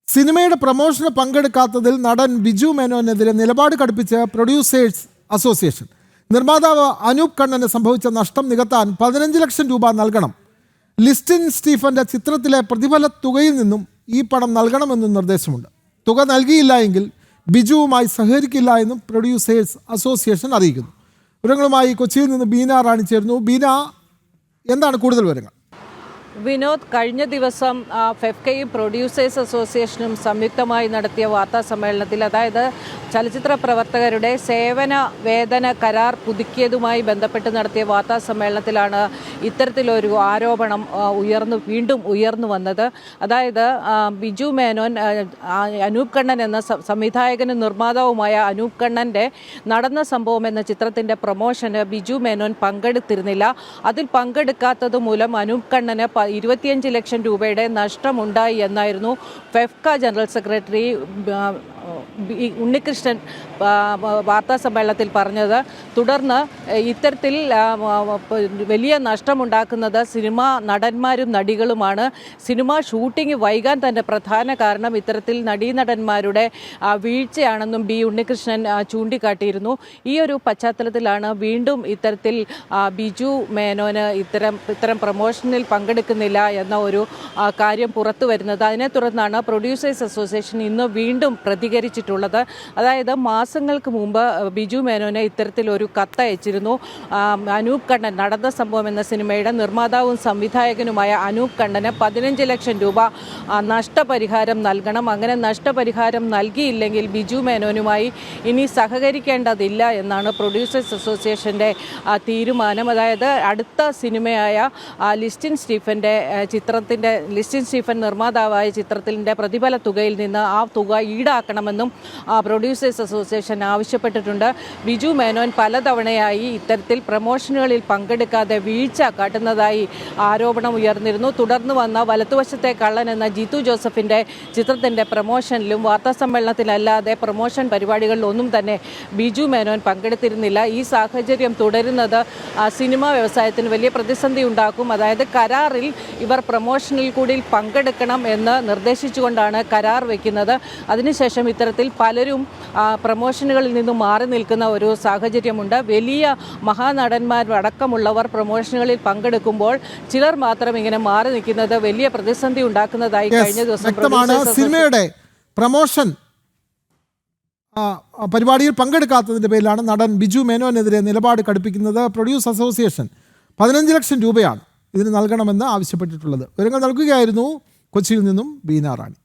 സിനിമയുടെ പ്രൊമോഷന് പങ്കെടുക്കാത്തതിൽ നടൻ ബിജു മേനോനെതിരെ നിലപാട് കടുപ്പിച്ച് പ്രൊഡ്യൂസേഴ്സ് അസോസിയേഷൻ. നിർമ്മാതാവ് അനൂപ് കണ്ണന് സംഭവിച്ച നഷ്ടം നികത്താൻ 15 ലക്ഷം രൂപ നൽകണം. ലിസ്റ്റിൻ സ്റ്റീഫന്റെ ചിത്രത്തിലെ പ്രതിഫല തുകയിൽ നിന്നും ഈ പണം നൽകണമെന്നും നിർദ്ദേശമുണ്ട്. തുക നൽകിയില്ല എങ്കിൽ ബിജുവുമായി സഹകരിക്കില്ല എന്നും പ്രൊഡ്യൂസേഴ്സ് അസോസിയേഷൻ അറിയിക്കുന്നു. വിവരങ്ങളുമായി കൊച്ചിയിൽ നിന്ന് ബീന റാണി ചേരുന്നു. ബീന, എന്താണ് കൂടുതൽ വിവരങ്ങൾ? വിനോദ്, കഴിഞ്ഞ ദിവസം ഫെഫ്കയും പ്രൊഡ്യൂസേഴ്സ് അസോസിയേഷനും സംയുക്തമായി നടത്തിയ വാർത്താ സമ്മേളനത്തിൽ, അതായത് ചലച്ചിത്ര പ്രവർത്തകരുടെ സേവന വേതന കരാർ പുതുക്കിയതുമായി ബന്ധപ്പെട്ട് നടത്തിയ വാർത്താ സമ്മേളനത്തിലാണ് ഇത്തരത്തിലൊരു ആരോപണം വീണ്ടും ഉയർന്നു വന്നത്. അതായത് ബിജു മേനോൻ, അനൂപ് കണ്ണൻ എന്ന സംവിധായകനും നിർമ്മാതാവുമായ അനൂപ് കണ്ണൻ്റെ നടന്ന സംഭവം എന്ന ചിത്രത്തിൻ്റെ പ്രൊമോഷന് ബിജു മേനോൻ പങ്കെടുത്തിരുന്നില്ല. അതിൽ പങ്കെടുക്കാത്തത് മൂലം അനൂപ് കണ്ണന് 25 ലക്ഷം രൂപയുടെ നഷ്ടമുണ്ടായി എന്നായിരുന്നു ഫെഫ്ക ജനറൽ സെക്രട്ടറി ഉണ്ണികൃഷ്ണൻ വാർത്താ സമ്മേളനത്തിൽ പറഞ്ഞത്. തുടർന്ന് ഇത്തരത്തിൽ വലിയ നഷ്ടമുണ്ടാക്കുന്നത് സിനിമാ നടന്മാരും നടികളുമാണ്. സിനിമ ഷൂട്ടിംഗ് വൈകാൻ തന്നെ പ്രധാന കാരണം ഇത്തരത്തിൽ നടീനടന്മാരുടെ വീഴ്ചയാണെന്നും ഉണ്ണികൃഷ്ണൻ ചൂണ്ടിക്കാട്ടിയിരുന്നു. ഈ ഒരു പശ്ചാത്തലത്തിലാണ് വീണ്ടും ഇത്തരത്തിൽ ബിജു മേനോന് ഇത്തരം പ്രൊമോഷനിൽ പങ്കെടുക്കുന്നില്ല എന്ന ഒരു കാര്യം പുറത്തു വരുന്നത്. അതിനെ തുടർന്നാണ് പ്രൊഡ്യൂസേഴ്സ് അസോസിയേഷൻ ഇന്ന് വീണ്ടും പ്രതികരിച്ചിട്ടുള്ളത്. അതായത് മാസങ്ങൾക്ക് മുമ്പ് ബിജു മേനോനെ ഇത്തരത്തിലൊരു കത്തയച്ചിരുന്നു. അനൂപ് കണ്ണൻ, നടന്ന സംഭവം എന്ന സിനിമയുടെ നിർമ്മാതാവും സംവിധായകനുമായ അനൂപ് കണ്ണന് 15 ലക്ഷം രൂപ നഷ്ടപരിഹാരം നൽകണം. അങ്ങനെ നഷ്ടപരിഹാരം നൽകിയില്ലെങ്കിൽ ബിജു മേനോനുമായി ഇനി സഹകരിക്കേണ്ടതില്ല എന്നാണ് പ്രൊഡ്യൂസേഴ്സ് അസോസിയേഷന്റെ തീരുമാനം. അതായത് അടുത്ത സിനിമയായ ലിസ്റ്റിൻ സ്റ്റീഫൻ നിർമ്മാതാവായ ചിത്രത്തിൻ്റെ പ്രതിഫല തുകയിൽ നിന്ന് ആ തുക ഈടാക്കണമെന്നും പ്രൊഡ്യൂസേഴ്സ് അസോസിയേഷൻ ആവശ്യപ്പെട്ടിട്ടുണ്ട്. ബിജു മേനോൻ പലതവണയായി ഇത്തരത്തിൽ പ്രമോഷനുകളിൽ പങ്കെടുക്കാതെ വീഴ്ച കാട്ടുന്നതായി ആരോപണം ഉയർന്നിരുന്നു. തുടർന്ന് വന്ന വലത്തുവശത്തെ കള്ളൻ എന്ന ജിത്തു ജോസഫിൻ്റെ ചിത്രത്തിൻ്റെ പ്രമോഷനിലും വാർത്താസമ്മേളനത്തിലല്ലാതെ പ്രമോഷൻ പരിപാടികളിലൊന്നും തന്നെ ബിജു മേനോൻ പങ്കെടുത്തിരുന്നില്ല. ഈ സാഹചര്യം തുടരുന്നത് സിനിമാ വ്യവസായത്തിന് വലിയ പ്രതിസന്ധി ഉണ്ടാക്കും. അതായത് കരാറിൽ ഇവർ പ്രമോഷനിൽ കൂടി പങ്കെടുക്കണം എന്ന് നിർദ്ദേശിച്ചുകൊണ്ടാണ് കരാർ വയ്ക്കുന്നത്. അതിനുശേഷം ഇത്തരത്തിൽ പലരും പ്രമോഷനുകളിൽ നിന്നും മാറി നിൽക്കുന്ന ഒരു സാഹചര്യമുണ്ട്. വലിയ മഹാനടന്മാരടക്കമുള്ളവർ പ്രമോഷനുകളിൽ പങ്കെടുക്കുമ്പോൾ ചിലർ മാത്രം ഇങ്ങനെ മാറി നിൽക്കുന്നത് വലിയ പ്രതിസന്ധി ഉണ്ടാക്കുന്നതായി കഴിഞ്ഞ ദിവസം സിനിമയുടെ പ്രമോഷൻ പരിപാടിയിൽ പങ്കെടുക്കാത്തതിൻ്റെ പേരിലാണ് നടൻ ബിജു മേനോനെതിരെ നിലപാട് കടുപ്പിക്കുന്നത്. പ്രൊഡ്യൂസ് അസോസിയേഷൻ 15 ലക്ഷം രൂപയാണ് ഇതിന് നൽകണമെന്ന് ആവശ്യപ്പെട്ടിട്ടുള്ളത്. വിവരങ്ങൾ നൽകുകയായിരുന്നു കൊച്ചിയിൽ നിന്നും ബീന റാണി.